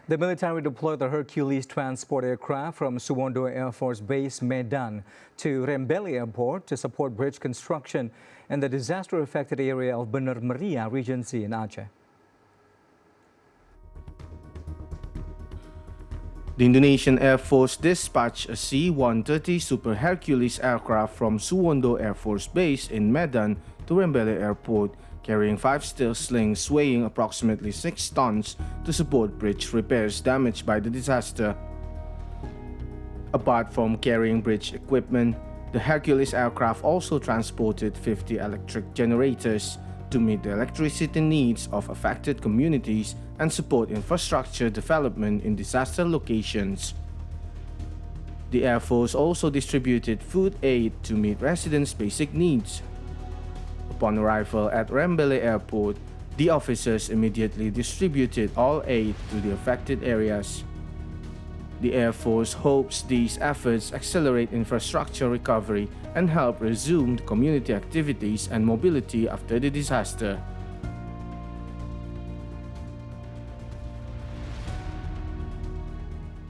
The military deployed the Hercules transport aircraft from Suwondo Air Force Base, Medan, to Rembele Airport to support bridge construction in the disaster-affected area of Bener Meriah Regency in Aceh. The Indonesian Air Force dispatched a C-130 Super Hercules aircraft from Suwondo Air Force Base in Medan to Rembele Airport, carrying 5 steel slings weighing approximately 6 tons to support bridge repairs damaged by the disaster. Apart from carrying bridge equipment, the Hercules aircraft also transported 50 electric generators to meet the electricity needs of affected communities and support infrastructure development in disaster locations. The Air Force also distributed food aid to meet residents' basic needs. Upon arrival at Rembele Airport, the officers immediately distributed all aid to the affected areas. The Air Force hopes these efforts accelerate infrastructure recovery and help resume community activities and mobility after the disaster.